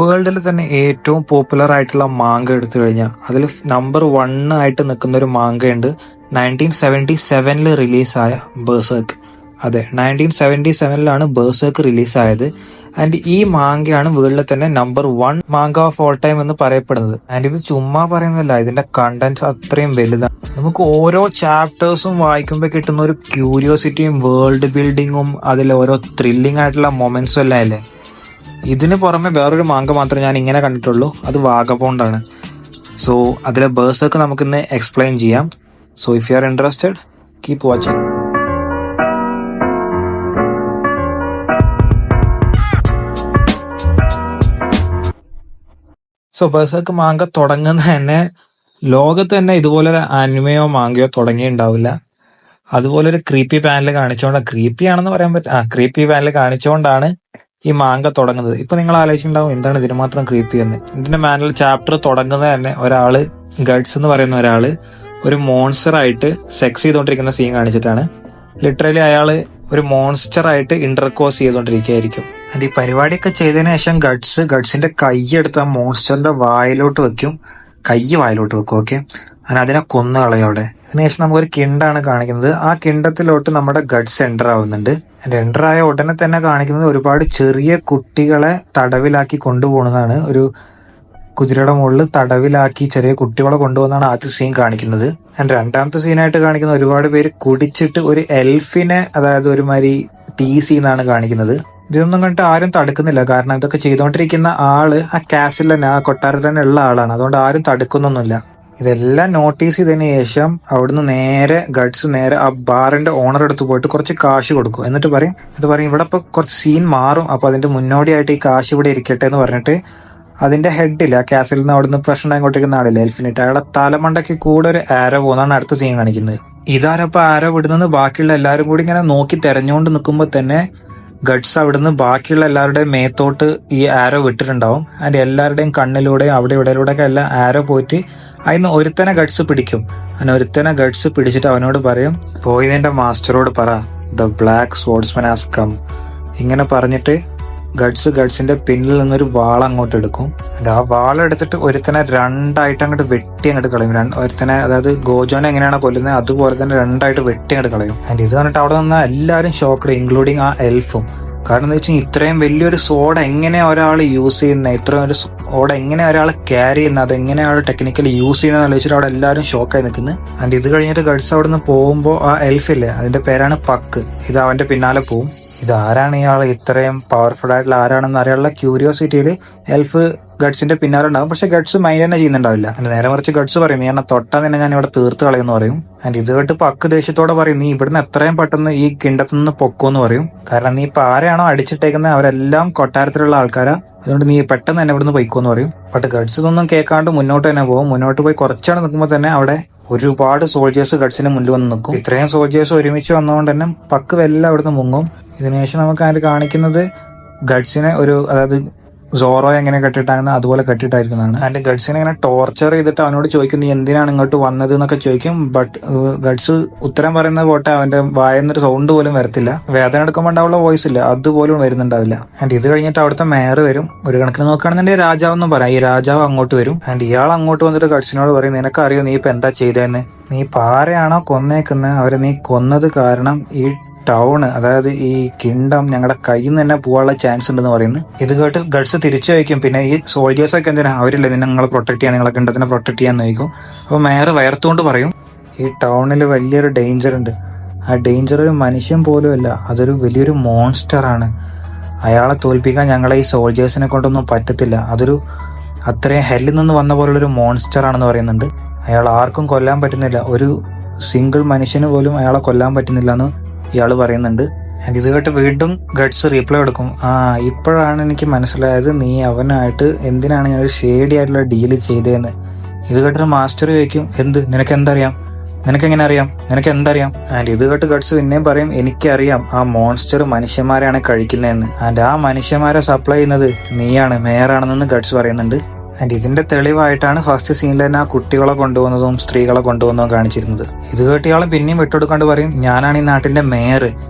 വേൾഡിൽ തന്നെ ഏറ്റവും പോപ്പുലർ ആയിട്ടുള്ള മാങ്ക എടുത്തു കഴിഞ്ഞാൽ അതിൽ നമ്പർ 1 ആയിട്ട് നിൽക്കുന്ന ഒരു മാങ്കയുണ്ട്. 1977 റിലീസായ ബേഴ്സേർക്ക്. അതെ, 1977 ബേഴ്സേർക്ക് റിലീസായത്. ആൻഡ് ഈ മാങ്കയാണ് വേൾഡിലെ തന്നെ number 1 manga of all time എന്ന് പറയപ്പെടുന്നത്. ആൻഡ് ഇത് ചുമ്മാ പറയുന്നതല്ല, ഇതിന്റെ കണ്ടന്റ്സ് അത്രയും വലുതാണ്. നമുക്ക് ഓരോ ചാപ്റ്റേഴ്സും വായിക്കുമ്പോൾ കിട്ടുന്ന ഒരു ക്യൂരിയോസിറ്റിയും വേൾഡ് ബിൽഡിങ്ങും അതിൽ ഓരോ ത്രില്ലിംഗ് ആയിട്ടുള്ള മൊമെന്റ്സും എല്ലാം അല്ലേ. ഇതിന് പുറമെ വേറൊരു മാങ്ക മാത്രമേ ഞാൻ ഇങ്ങനെ കണ്ടിട്ടുള്ളൂ, അത് വാഗബോണ്ടാണ്. സോ അതിലെ ബേഴ്സൊക്കെ നമുക്കിന്ന് എക്സ്പ്ലെയിൻ ചെയ്യാം. So if you are interested, keep watching. So Berserk manga തുടങ്ങുന്ന തന്നെ ലോകത്ത് തന്നെ ഇതുപോലൊരു ആനിമയോ മാങ്കയോ തുടങ്ങിയിട്ടുണ്ടാവില്ല. അതുപോലൊരു ക്രീപ്പി പാനൽ കാണിച്ചുകൊണ്ടാണ്, ക്രീപ്പി ആണെന്ന് പറയാൻ പറ്റും, ക്രീപ്പി പാനൽ കാണിച്ചുകൊണ്ടാണ് ഈ മാങ്ക തുടങ്ങുന്നത്. ഇപ്പൊ നിങ്ങൾ ആലോചിച്ചിട്ടുണ്ടാവും എന്താണ് ഇതിന് മാത്രം ക്രീപ്പി എന്ന്. ഇതിന്റെ മാനുവൽ ചാപ്റ്റർ തുടങ്ങുന്നത് തന്നെ ഒരാള്, ഗഡ്സ് എന്ന് പറയുന്ന ഒരാള് ഒരു മോൺസ്റ്റർ ആയിട്ട് സെക്സ് ചെയ്തുകൊണ്ടിരിക്കുന്ന സീൻ കാണിച്ചിട്ടാണ്. ലിറ്ററലി അയാള് ഒരു മോൺസ്റ്റർ ആയിട്ട് ഇന്റർകോസ് ചെയ്തുകൊണ്ടിരിക്കുകയായിരിക്കും. അത് ഈ പരിപാടിയൊക്കെ ചെയ്തതിനു ശേഷം ഗഡ്സിന്റെ കൈ എടുത്ത് ആ മോൺസ്റ്ററിന്റെ വായിലോട്ട് വെക്കും. ഓക്കെ, അങ്ങനെ അതിനെ കൊന്നു കളയും അവിടെ. അതിനുശേഷം നമുക്കൊരു കിണ്ടാണ് കാണിക്കുന്നത്. ആ കിണ്ടത്തിലോട്ട് നമ്മുടെ ഗഡ്സ് എൻ്റർ ആവുന്നുണ്ട്. എൻ്റർ ആയ ഉടനെ തന്നെ കാണിക്കുന്നത് ഒരുപാട് ചെറിയ കുട്ടികളെ തടവിലാക്കി കൊണ്ടുപോകുന്നതാണ്. ഒരു കുതിരയുടെ മുകളിൽ തടവിലാക്കി ചെറിയ കുട്ടികളെ കൊണ്ടുപോകുന്നതാണ് ആദ്യത്തെ സീൻ കാണിക്കുന്നത്. ആൻഡ് രണ്ടാമത്തെ സീനായിട്ട് കാണിക്കുന്ന ഒരുപാട് പേര് കുടിച്ചിട്ട് ഒരു എൽഫിനെ, അതായത് ഒരുമാതിരി ടീസ് ചെയ്യുന്നതാണ് കാണിക്കുന്നത്. ഇതൊന്നും കണ്ടിട്ട് ആരും തടുക്കുന്നില്ല, കാരണം ഇതൊക്കെ ചെയ്തുകൊണ്ടിരിക്കുന്ന ആള് ആ കാസിൽ തന്നെ, ആ കൊട്ടാരത്തിൽ തന്നെ ഉള്ള ആളാണ്. അതുകൊണ്ട് ആരും തടുക്കുന്നൊന്നുമില്ല. ഇതെല്ലാം നോട്ടീസ് ചെയ്തതിന് ശേഷം അവിടുന്ന് നേരെ ഗഡ്സ് നേരെ ആ ബാറിന്റെ ഓണർ അടുത്ത് പോയിട്ട് കുറച്ച് കാശ് കൊടുക്കും. എന്നിട്ട് പറയും ഇവിടെ ഇപ്പൊ കുറച്ച് സീൻ മാറും, അപ്പൊ അതിന്റെ മുന്നോടിയായിട്ട് ഈ കാശ് ഇവിടെ ഇരിക്കട്ടെ എന്ന് പറഞ്ഞിട്ട് അതിന്റെ ഹെഡില്ല, ആ കാസിൽ നിന്ന് അവിടുന്ന് പ്രശ്നം ആയിക്കൊണ്ടിരിക്കുന്ന ആളില്ല, എൽഫിനിട്ട്, അയാളെ തലമണ്ടയ്ക്ക് കൂടെ ഒരു ആരോ പോകുന്നതാണ് അടുത്ത സീൻ കാണിക്കുന്നത്. ഇതാരപ്പോ ആരോ വിടുന്നത് ബാക്കിയുള്ള എല്ലാവരും കൂടി ഇങ്ങനെ നോക്കി തെരഞ്ഞുകൊണ്ട് നിൽക്കുമ്പോൾ തന്നെ ഗഡ്സ് അവിടുന്ന് ബാക്കിയുള്ള എല്ലാവരുടെയും മേത്തോട്ട് ഈ ആരോ വിട്ടിട്ടുണ്ടാവും. ആൻഡ് എല്ലാവരുടെയും കണ്ണിലൂടെയും അവിടെ ഇവിടെയിലൂടെയൊക്കെ എല്ലാം ആരോ പോയിട്ട് അതിന് ഒരുത്തനെ ഗഡ്സ് പിടിക്കും. അങ്ങനെ ഒരുത്തനെ ഗഡ്സ് പിടിച്ചിട്ട് അവനോട് പറയും, പോയതിന്റെ മാസ്റ്ററോട് പറ, ദ ബ്ലാക്ക് സ്വർഡ്സ്മാൻ ഹാസ് കം. ഇങ്ങനെ പറഞ്ഞിട്ട് ഗഡ്സിന്റെ പിന്നിൽ നിന്നൊരു വാൾ അങ്ങോട്ട് എടുക്കും. ആ വാളെടുത്തിട്ട് ഒരുത്തനെ രണ്ടായിട്ട് അങ്ങോട്ട് വെട്ടി അങ്ങോട്ട് കളയും. ഒരുത്തനെ, അതായത് ഗോജോനെ എങ്ങനെയാണോ കൊല്ലുന്നത് അതുപോലെ തന്നെ രണ്ടായിട്ട് വെട്ടി അങ്ങോട്ട് കളയും. ആൻഡ് ഇത് കണ്ടിട്ട് അവിടെ നിന്ന് എല്ലാവരും ഷോക്കഡ്, ഇൻക്ലൂഡിങ് ആ എൽഫും. കാരണം എന്താ വെച്ചാൽ ഇത്രയും വലിയൊരു സോഡ് എങ്ങനെ ഒരാൾ യൂസ് ചെയ്യുന്നത്, ഇത്രയും ഒരു സോഡ് എങ്ങനെ ഒരാൾ ക്യാരി ചെയ്യുന്നത്, അതെങ്ങനെ ആൾ ടെക്നിക്കലി യൂസ് ചെയ്യുന്നത് ആലോചിച്ചിട്ട് അവിടെ എല്ലാവരും ഷോക്കായി നിൽക്കുന്നത്. ആൻഡ് ഇത് കഴിഞ്ഞിട്ട് ഗഡ്സ് അവിടെ നിന്ന് പോകുമ്പോൾ ആ എൽഫില്ലേ, അതിന്റെ പേരാണ് പക്ക്, ഇത് അവന്റെ പിന്നാലെ പോവും. ഇതാരാണ് ഇയാൾ, ഇത്രയും പവർഫുൾ ആയിട്ടുള്ള ആരാണെന്ന് അറിയാനുള്ള ക്യൂരിയോസിറ്റിയിൽ എൽഫ് ഗഡ്സിന്റെ പിന്നാലെ ഉണ്ടാവും. പക്ഷെ ഗഡ്സ് മൈൻഡ് തന്നെ ചെയ്യുന്നുണ്ടാവില്ല. നേരെ മറിച്ച് ഗഡ്സ് പറയും, നീ എന്നെ തൊട്ടാ തന്നെ ഞാൻ ഇവിടെ തീർത്ത് കളയെന്ന് പറയും. ആൻഡ് ഇത് കേട്ട് പക്ക് ദേഷ്യത്തോടെ പറയും, നീ ഇവിടുന്ന് എത്രയും പെട്ടെന്ന് ഈ കിണ്ടത്തു നിന്ന് പൊക്കോന്ന് പറയും. കാരണം നീ ഇപ്പൊ ആരെയാണോ അടിച്ചിട്ടേക്കുന്നത് അവരെല്ലാം കൊട്ടാരത്തിലുള്ള ആൾക്കാരാ, അതുകൊണ്ട് നീ പെട്ടെന്ന് തന്നെ ഇവിടുന്ന് പൊയ്ക്കോന്ന് പറയും. ബട്ട് ഗഡ്സ് ഇതൊന്നും കേൾക്കാണ്ട് മുന്നോട്ട് തന്നെ പോകും. മുന്നോട്ട് പോയി കുറച്ചാണ് നിൽക്കുമ്പോൾ തന്നെ അവിടെ ഒരുപാട് സോൾജേഴ്സ് ഗഡ്സിന് മുന്നിൽ വന്ന് നിൽക്കും. ഇത്രയും സോൾജേഴ്സ് ഒരുമിച്ച് വന്നതുകൊണ്ട് തന്നെ പക്ക് വെല്ലം അവിടുന്ന് മുങ്ങും. ഇതിനുശേഷം നമുക്ക് അതിൽ കാണിക്കുന്നത് ഗഡ്സിനെ അതായത് സോറോ എങ്ങനെ കെട്ടിട്ടാകുന്ന അതുപോലെ കെട്ടിട്ടായിരിക്കുന്നതാണ്. അതിന്റെ ഗഡ്സിനെ ഇങ്ങനെ ടോർച്ചർ ചെയ്തിട്ട് അവനോട് ചോദിക്കും, നീ എന്തിനാണ് ഇങ്ങോട്ട് വന്നത് എന്നൊക്കെ ചോദിക്കും. ബട്ട് ഗഡ്സ് ഉത്തരം പറയുന്നത് പോട്ടെ, അവന്റെ വായെന്നൊരു സൗണ്ട് പോലും വരത്തില്ല. വേദന എടുക്കുമ്പോൾ ഉണ്ടാവുള്ള വോയിസ് ഇല്ല, അതുപോലും വരുന്നുണ്ടാവില്ല. ആൻഡ് ഇത് കഴിഞ്ഞിട്ട് അവിടുത്തെ മേയർ വരും. ഒരു കണക്കിന് നോക്കുകയാണെന്നുണ്ടെങ്കിൽ രാജാവ് എന്നും പറയാം. ഈ രാജാവ് അങ്ങോട്ട് വരും. ആൻഡ് ഇയാൾ അങ്ങോട്ട് വന്നിട്ട് ഗഡ്സിനോട് പറയും, നിനക്കറിയോ നീ ഇപ്പൊ എന്താ ചെയ്തതെന്ന്, നീ പാരയാണോ കൊന്നേക്കുന്നത്, അവരെ നീ കൊന്നത് കാരണം ഈ ടൗൺ, അതായത് ഈ കിങ്ഡം ഞങ്ങളുടെ കയ്യിൽ നിന്ന് തന്നെ പോകാനുള്ള ചാൻസ് ഉണ്ടെന്ന് പറയുന്നു. ഇത് കേട്ട് ഗഡ്സ് തിരിച്ചു വയ്ക്കും. പിന്നെ ഈ സോൾജേഴ്സ് ഒക്കെ എന്തിനാ, അവരില്ലേ നിങ്ങളെ പ്രൊട്ടക്ട് ചെയ്യാൻ, നിങ്ങളെ കിങ്ഡത്തിനെ പ്രൊട്ടക്ട് ചെയ്യാന്ന് ചോദിക്കും. അപ്പോൾ മേയർ വയർത്തുകൊണ്ട് പറയും, ഈ ടൗണിൽ വലിയൊരു ഡേഞ്ചർ ഉണ്ട്. ആ ഡേഞ്ചർ ഒരു മനുഷ്യൻ പോലും അല്ല, അതൊരു വലിയൊരു മോൺസ്റ്റർ ആണ്. അയാളെ തോൽപ്പിക്കാൻ ഞങ്ങളെ ഈ സോൾജേഴ്സിനെ കൊണ്ടൊന്നും പറ്റത്തില്ല. അതൊരു അത്രയും ഹെല്ലിൽ നിന്ന് വന്ന പോലുള്ളൊരു മോൺസ്റ്റർ ആണെന്ന് പറയുന്നുണ്ട്. അയാൾ ആർക്കും കൊല്ലാൻ പറ്റുന്നില്ല, ഒരു സിംഗിൾ മനുഷ്യന് പോലും അയാളെ കൊല്ലാൻ പറ്റുന്നില്ല എന്ന് ഇയാൾ പറയുന്നുണ്ട്. ആൻഡ് ഇത് കേട്ട് വീണ്ടും ഗഡ്സ് റീപ്ലൈ കൊടുക്കും, ഇപ്പോഴാണ് എനിക്ക് മനസ്സിലായത് നീ അവനായിട്ട് എന്തിനാണ് ഇങ്ങനെ ഒരു ഷേഡി ആയിട്ടുള്ള ഡീല് ചെയ്തതെന്ന്. ഇത് കേട്ടൊരു മാസ്റ്റർ ചോദിക്കും, നിനക്ക് എന്തറിയാം, നിനക്കെങ്ങനെ അറിയാം, നിനക്ക് എന്തറിയാം. ആൻഡ് ഇത് കേട്ട് ഗഡ്സ് പിന്നെയും പറയും, എനിക്കറിയാം ആ മോൺസ്റ്റർ മനുഷ്യന്മാരെയാണ് കഴിക്കുന്നതെന്ന്. ആൻഡ് ആ മനുഷ്യന്മാരെ സപ്ലൈ ചെയ്യുന്നത് നീയാണ്, മേയറാണെന്ന് ഗഡ്സ് പറയുന്നുണ്ട്. ആൻഡ് ഇതിന്റെ തെളിവായിട്ടാണ് ഫസ്റ്റ് സീനിൽ തന്നെ ആ കുട്ടികളെ കൊണ്ടുപോകുന്നതും സ്ത്രീകളെ കൊണ്ടുപോകുന്നതും കാണിച്ചിരുന്നത്. ഇത് കേട്ടിയാളും പിന്നെയും വിട്ടുകൊടുക്കാണ്ട് പറയും, ഞാനാണ് ഈ നാട്ടിന്റെ മേയർ,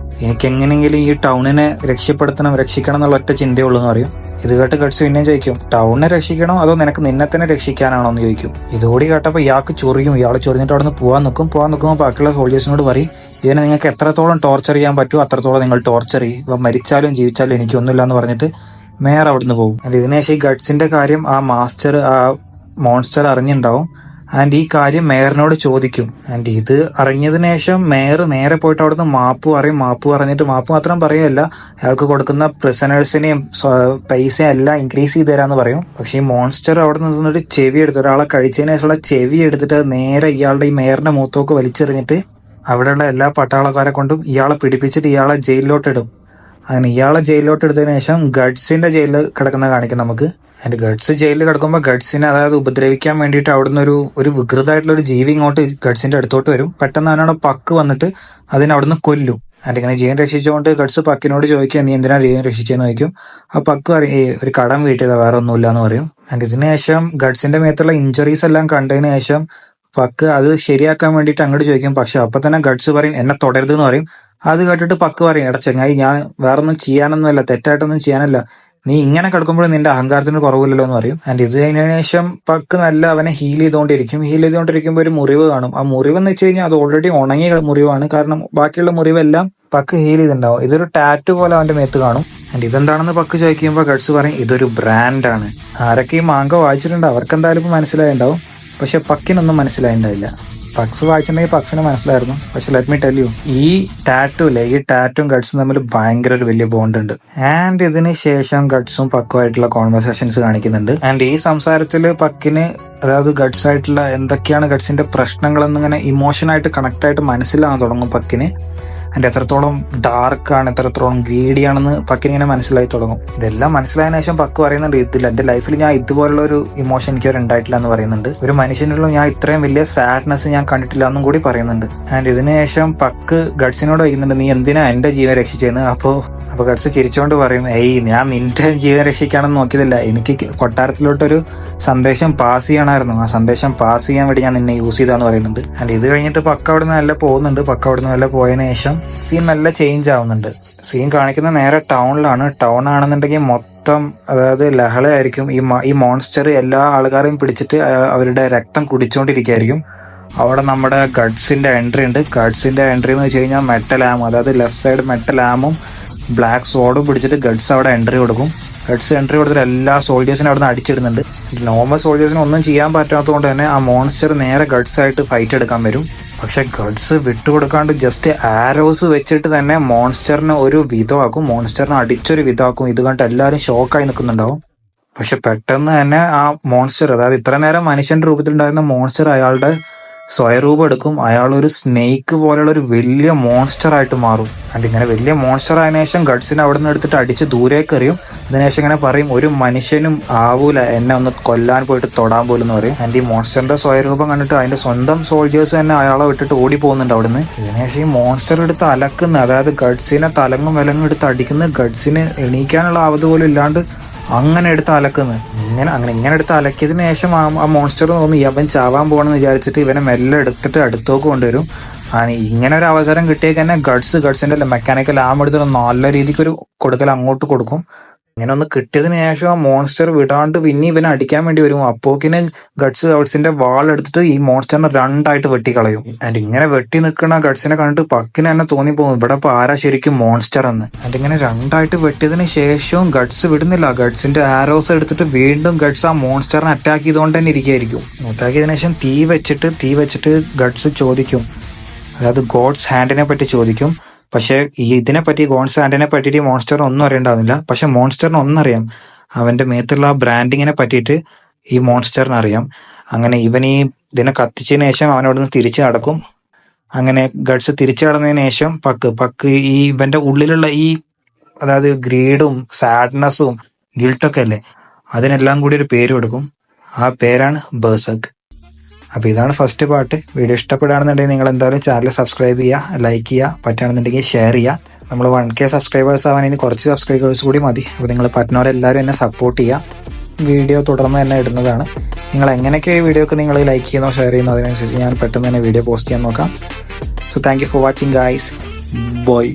എനിക്ക് എങ്ങനെയെങ്കിലും ഈ ടൗണിനെ രക്ഷിക്കണം എന്നുള്ള ഒറ്റ ചിന്തയേ ഉള്ളൂ എന്ന് പറയും. ഇത് കേട്ട് ഗഡ്സ് പിന്നെയും ചോദിക്കും, ടൗണിനെ രക്ഷിക്കണോ അതോ നിനക്ക് നിന്നെ തന്നെ രക്ഷിക്കാനാണോ എന്ന് ചോദിക്കും. ഇതുകൂടി കേട്ടപ്പോൾ ഇയാൾക്ക് ചൊറിയും. ഇയാൾ ചൊറിഞ്ഞിട്ട് അവിടെ നിന്ന് പോകാൻ നിൽക്കുമ്പോൾ ബാക്കിയുള്ള സോൾജേഴ്സിനോട് പറയും, ഇതിനെ നിങ്ങൾക്ക് എത്രത്തോളം ടോർച്ചർ ചെയ്യാൻ പറ്റുമോ അത്രത്തോളം നിങ്ങൾ ടോർച്ചർ ചെയ്യും, ഇപ്പം മരിച്ചാലും ജീവിച്ചാലും എനിക്കൊന്നുമില്ല എന്ന് പറഞ്ഞിട്ട് മേയർ അവിടുന്ന് പോകും. ഇതിനുശേഷം ഈ ഗഡ്സിന്റെ കാര്യം ആ മോൺസ്റ്റർ അറിഞ്ഞിട്ടുണ്ടാവും. ആൻഡ് ഈ കാര്യം മേയറിനോട് ചോദിക്കും. ആൻഡ് ഇത് അറിഞ്ഞതിന് ശേഷം മേയർ നേരെ പോയിട്ട് അവിടുന്ന് മാപ്പ് പറഞ്ഞിട്ട് മാപ്പ് മാത്രം പറയുകയല്ല, അയാൾക്ക് കൊടുക്കുന്ന പ്രിസണേഴ്സിനെയും പൈസയും എല്ലാം ഇൻക്രീസ് ചെയ്ത് തരാന്ന് പറയും. പക്ഷെ ഈ മോൺസ്റ്റർ അവിടെ നിന്നൊരു ചെവി എടുത്ത്, ഒരാളെ കഴിച്ചതിന് ശേഷമുള്ള ചെവി എടുത്തിട്ട് നേരെ ഇയാളുടെ ഈ മേയറിന്റെ മൂത്തോക്ക് വലിച്ചെറിഞ്ഞിട്ട് അവിടെയുള്ള എല്ലാ പട്ടാളക്കാരെ കൊണ്ടും ഇയാളെ പിടിപ്പിച്ചിട്ട് ഇയാളെ ജയിലിലോട്ട് ഇടും. അങ്ങനെ ഇയാളെ ജയിലിലോട്ട് എടുത്തതിന് ശേഷം ഗഡ്സിന്റെ ജയിലിൽ കിടക്കുന്ന കാണിക്കും നമുക്ക്. ആൻഡ് ഗഡ്സ് ജയിലിൽ കിടക്കുമ്പോൾ ഗഡ്സിനെ അതായത് ഉപദ്രവിക്കാൻ വേണ്ടിയിട്ട് അവിടുന്ന് ഒരു വികൃതമായിട്ടുള്ള ഒരു ജീവി ഇങ്ങോട്ട് ഗഡ്സിന്റെ അടുത്തോട്ട് വരും. പെട്ടെന്ന് അവനാണ് പക്ക് വന്നിട്ട് അതിനെ അവിടുന്ന് കൊല്ലും. ആൻഡ് ഇങ്ങനെ ജീവൻ രക്ഷിച്ചുകൊണ്ട് ഗഡ്സ് പക്കിനോട് ചോദിക്കുക, നീ എന്തിനാ ജീവൻ രക്ഷിച്ചെന്ന് ചോദിക്കും. ആ പക്ക് പറയും, ഒരു കടം വീട്ടിയതാ, വേറെ ഒന്നുമില്ല എന്ന് പറയും. ആൻഡ് ഇതിന് ശേഷം ഗഡ്സിന്റെ മേത്തുള്ള ഇഞ്ചറീസ് എല്ലാം കണ്ടതിന് ശേഷം പക്ക് അത് ശരിയാക്കാൻ വേണ്ടിയിട്ട് അങ്ങോട്ട് ചോദിക്കും. പക്ഷെ അപ്പൊ തന്നെ ഗഡ്സ് പറയും, എന്നെ തുടരുത് എന്ന് പറയും. അത് കേട്ടിട്ട് പക്ക് പറയും, എടാ ചങ്ങായി, ഞാൻ വേറൊന്നും ചെയ്യാനൊന്നുമല്ല, തെറ്റായിട്ടൊന്നും ചെയ്യാനല്ല, നീ ഇങ്ങനെ കിടക്കുമ്പോഴും നിന്റെ അഹങ്കാരത്തിന് കുറവില്ലല്ലോ എന്ന് പറയും. ആൻഡ് ഇത് കഴിഞ്ഞതിന് ശേഷം പക്ക് നല്ല അവനെ ഹീൽ ചെയ്തുകൊണ്ടിരിക്കുമ്പോൾ ഒരു മുറിവ് കാണും. ആ മുറിവ് എന്ന് വെച്ച് കഴിഞ്ഞാൽ അത് ഓൾറെഡി ഉണങ്ങിയ മുറിവാണ്. കാരണം ബാക്കിയുള്ള മുറിവെല്ലാം പക്ക് ഹീൽ ചെയ്തിട്ടുണ്ടാവും. ഇതൊരു ടാറ്റു പോലെ അവന്റെ മേത്ത് കാണും. ആൻഡ് ഇതെന്താണെന്ന് പക്ക് ചോദിക്കുമ്പോൾ ഗഡ്സ് പറയും, ഇതൊരു ബ്രാൻഡാണ്. ആരൊക്കെ ഈ മാങ്ക വായിച്ചിട്ടുണ്ടോ അവർക്ക് എന്തായാലും ഇപ്പൊ മനസ്സിലായിട്ടുണ്ടാവും. പക്ഷെ പക്കിനൊന്നും മനസ്സിലായിണ്ടാവില്ല. പക്സ് വായിച്ചിട്ടുണ്ടെങ്കിൽ പക്സിന് മനസ്സിലായിരുന്നു. പക്ഷെ ലെറ്റ് മീ ടെൽ യു, ഈ ടാറ്റും ഗഡ്സും തമ്മിൽ ഭയങ്കര ഒരു വലിയ ബോണ്ട് ഉണ്ട്. ആൻഡ് ഇതിന് ശേഷം ഗഡ്സും പക്കുമായിട്ടുള്ള കോൺവെർസേഷൻസ് കാണിക്കുന്നുണ്ട്. ആൻഡ് ഈ സംസാരത്തിൽ പക്കിന് അതായത് ഗഡ്സ് ആയിട്ടുള്ള എന്തൊക്കെയാണ് ഗഡ്സിന്റെ പ്രശ്നങ്ങളെന്നിങ്ങനെ ഇമോഷനായിട്ട് കണക്ട് ആയിട്ട് മനസ്സിലാകാൻ തുടങ്ങും പക്കിന്. ആൻഡ് എത്രത്തോളം ഡാർക്കാണ്, എത്രത്തോളം ഗ്രീഡിയാണെന്ന് പക്കിനിങ്ങനെ മനസ്സിലായി തുടങ്ങും. ഇതെല്ലാം മനസ്സിലായതിനു ശേഷം പക്ക് പറയുന്നുണ്ട്, ഇതിൽ എന്റെ ലൈഫിൽ ഞാൻ ഇതുപോലുള്ള ഒരു ഇമോഷൻ എനിക്ക് ഉണ്ടായിട്ടില്ല എന്ന് പറയുന്നുണ്ട്. ഒരു മനുഷ്യനുള്ള ഞാൻ ഇത്രയും വലിയ സാഡ്നെസ് ഞാൻ കണ്ടിട്ടില്ല എന്നും കൂടി പറയുന്നുണ്ട്. ആൻഡ് ഇതിന് ശേഷം പക്ക് ഗഡ്സിനോട് ചോദിക്കുന്നുണ്ട്, നീ എന്തിനാ എന്റെ ജീവൻ രക്ഷിച്ചതെന്ന്. അപ്പൊ ഗഡ്സ് ചിരിച്ചോണ്ട് പറയും, ഞാൻ നിന്റെ ജീവൻ രക്ഷിക്കാണെന്ന് നോക്കിയതില്ല, എനിക്ക് കൊട്ടാരത്തിലോട്ടൊരു സന്ദേശം പാസ് ചെയ്യണമായിരുന്നു, ആ സന്ദേശം പാസ് ചെയ്യാൻ വേണ്ടി ഞാൻ നിന്നെ യൂസ് ചെയ്താന്ന് പറയുന്നുണ്ട്. ആൻഡ് ഇത് കഴിഞ്ഞിട്ട് പക്ക അവിടുന്ന് നല്ല പോകുന്നുണ്ട്. പക്ക അവിടുന്ന് നല്ല പോയതിനു ശേഷം സീൻ നല്ല ചേഞ്ച് ആവുന്നുണ്ട്. സീൻ കാണിക്കുന്ന നേരെ ടൗണിലാണ്. ടൗൺ ആണെന്നുണ്ടെങ്കിൽ മൊത്തം അതായത് ലഹളയായിരിക്കും. ഈ മോൺസ്റ്റർ എല്ലാ ആൾക്കാരെയും പിടിച്ചിട്ട് അവരുടെ രക്തം കുടിച്ചുകൊണ്ടിരിക്കുകയായിരിക്കും. അവിടെ നമ്മുടെ ഗഡ്സിന്റെ എൻട്രി ഉണ്ട്. ഗഡ്സിന്റെ എൻട്രി എന്ന് വെച്ച് കഴിഞ്ഞാൽ മെറ്റൽ ആം, അതായത് ലെഫ്റ്റ് സൈഡ് മെറ്റൽ ആമും ബ്ലാക്ക് സോഡും പിടിച്ചിട്ട് ഗഡ്സ് അവിടെ എൻട്രി കൊടുക്കും. ഗഡ്സ് എൻട്രി കൊടുത്തിട്ട് എല്ലാ സോൾജേഴ്സിനും അവിടെ നിന്ന് അടിച്ചിടുന്നുണ്ട്. നോർമൽ സോൾജേഴ്സിന് ഒന്നും ചെയ്യാൻ പറ്റാത്തതുകൊണ്ട് തന്നെ ആ മോൺസ്റ്റർ നേരെ ഗഡ്സ് ആയിട്ട് ഫൈറ്റ് എടുക്കാൻ വരും. പക്ഷെ ഗഡ്സ് വിട്ടുകൊടുക്കാണ്ട് ജസ്റ്റ് ആരോസ് വെച്ചിട്ട് തന്നെ മോൺസ്റ്ററിനെ ഒരു വിധമാക്കും, മോൺസ്റ്ററിനെ അടിച്ചൊരു വിധമാക്കും. ഇത് കണ്ടിട്ട് എല്ലാവരും ഷോക്കായി നിൽക്കുന്നുണ്ടാവും. പക്ഷെ പെട്ടെന്ന് തന്നെ ആ മോൺസ്റ്റർ, അതായത് ഇത്ര നേരം മനുഷ്യന്റെ രൂപത്തിലുണ്ടായിരുന്ന മോൺസ്റ്റർ അയാളുടെ സ്വയരൂപം എടുക്കും. അയാൾ ഒരു സ്നേക്ക് പോലെയുള്ള ഒരു വലിയ മോൺസ്റ്റർ ആയിട്ട് മാറും. ആൻഡ് ഇങ്ങനെ വലിയ മോൺസ്റ്റർ ആയതിനു ശേഷം ഗഡ്സിനെ അവിടെ നിന്ന് എടുത്തിട്ട് അടിച്ച് ദൂരേക്ക് എറിയും. അതിനുശേഷം ഇങ്ങനെ പറയും, ഒരു മനുഷ്യനും ആവൂല എന്നെ ഒന്ന് കൊല്ലാൻ പോയിട്ട് തൊടാൻ പോലും എന്ന് പറയും. ആൻഡ് ഈ മോൺസ്റ്ററിന്റെ സ്വയരൂപം കണ്ടിട്ട് അതിന്റെ സ്വന്തം സോൾജേഴ്സ് തന്നെ അയാളെ വിട്ടിട്ട് ഓടി പോകുന്നുണ്ട് അവിടുന്ന്. ഇതിനുശേഷം ഈ മോൺസ്റ്റർ എടുത്ത് അലക്കുന്ന, അതായത് ഗഡ്സിനെ തലങ്ങും വിലങ്ങും എടുത്ത് അടിക്കുന്ന, ഗഡ്സിന് എണീക്കാനുള്ള ആവത് പോലും ഇല്ലാണ്ട് അങ്ങനെ എടുത്ത് അലക്കുന്നത്. ഇങ്ങനെ എടുത്ത് അലക്കിയതിന് ശേഷം ആ മോൺസ്റ്റർ തോന്നി അവൻ ചാവാൻ പോകണമെന്ന് വിചാരിച്ചിട്ട് ഇവനെ മെല്ലെ എടുത്തിട്ട് അടുത്തോക്ക് കൊണ്ടുവരും. ഇങ്ങനെ ഒരു അവസരം കിട്ടിയേക്ക് തന്നെ ഗഡ്സിന്റെ മെക്കാനിക്കൽ ആം എടുത്തിട്ട് നല്ല രീതിക്ക് ഒരു കൊടുക്കൽ അങ്ങോട്ട് കൊടുക്കും. ഇങ്ങനെ ഒന്ന് കിട്ടിയതിന് ശേഷം ആ മോൺസ്റ്റർ വിടാണ്ട് പിന്നെ ഇവനെ അടിക്കാൻ വേണ്ടി വരും. അപ്പോക്കിന് ഗഡ്സിന്റെ വാൾ എടുത്തിട്ട് ഈ മോൺസ്റ്ററിനെ രണ്ടായിട്ട് വെട്ടിക്കളയും. ആൻഡ് ഇങ്ങനെ വെട്ടി നിൽക്കുന്ന ഗഡ്സിനെ കണ്ടിട്ട് പക്കിന് തന്നെ തോന്നിപ്പോകും, ഇവിടെ ഇപ്പൊ ആരാ ശരിക്കും മോൺസ്റ്റർ എന്ന്. ആൻഡ് ഇങ്ങനെ രണ്ടായിട്ട് വെട്ടിയതിന് ശേഷവും ഗഡ്സ് വിടുന്നില്ല. ഗഡ്സിന്റെ ആരോസ് എടുത്തിട്ട് വീണ്ടും ഗഡ്സ് ആ മോൺസ്റ്ററിനെ അറ്റാക്ക് ചെയ്തുകൊണ്ട് തന്നെ ഇരിക്കുകയായിരിക്കും. അറ്റാക്ക് ചെയ്തതിനു ശേഷം തീ വെച്ചിട്ട് ഗഡ്സ് ചോദിക്കും, അതായത് ഗോഡ്സ് ഹാൻഡിനെ പറ്റി ചോദിക്കും. പക്ഷെ ഇതിനെപ്പറ്റി ഗോഡ്സ് ഹാൻഡിനെ പറ്റിയിട്ട് മോൺസ്റ്ററിന് ഒന്നും അറിയണ്ടാവുന്നില്ല. പക്ഷെ മോൺസ്റ്ററിന് ഒന്നറിയാം, അവന്റെ മേത്തുള്ള ആ ബ്രാൻഡിങ്ങിനെ പറ്റിയിട്ട് ഈ മോൺസ്റ്ററിന് അറിയാം. അങ്ങനെ ഇവൻ ഈ ഇതിനെ കത്തിച്ചതിന് ശേഷം അവനോട് തിരിച്ചു നടക്കും. അങ്ങനെ ഗഡ്സ് തിരിച്ചു നടന്നതിന് ശേഷം പക്ക് ഈ ഇവന്റെ ഉള്ളിലുള്ള അതായത് ഗ്രീഡും സാഡ്നെസ്സും ഗിൽട്ടൊക്കെ അല്ലേ, അതിനെല്ലാം കൂടി ഒരു പേര് കൊടുക്കും. ആ പേരാണ് ബെർസെർക്. അപ്പൊ ഇതാണ് ഫസ്റ്റ് പാർട്ട്. വീഡിയോ ഇഷ്ടപ്പെടുകയാണെന്നുണ്ടെങ്കിൽ നിങ്ങൾ എന്തായാലും ചാനൽ സബ്സ്ക്രൈബ് ചെയ്യുക, ലൈക്ക് ചെയ്യുക, പറ്റുകയാണെന്നുണ്ടെങ്കിൽ ഷെയർ ചെയ്യുക. നമ്മൾ 1K സബ്സ്ക്രൈബേഴ്സ് ആവാൻ ഇനി കുറച്ച് സബ്സ്ക്രൈബേഴ്സ് കൂടി മതി. അപ്പോൾ നിങ്ങൾ പറ്റുന്നവരെല്ലാവരും എന്നെ സപ്പോർട്ട് ചെയ്യുക. വീഡിയോ തുടർന്ന് തന്നെ ഇടുന്നതാണ്. നിങ്ങൾ എങ്ങനെയൊക്കെ ഈ വീഡിയോക്ക് നിങ്ങൾ ലൈക്ക് ചെയ്യുന്നോ ഷെയർ ചെയ്യുന്നോ അതിനനുസരിച്ച് ഞാൻ പെട്ടെന്ന് തന്നെ വീഡിയോ പോസ്റ്റ് ചെയ്യാൻ നോക്കാം. So thank you for watching guys. By.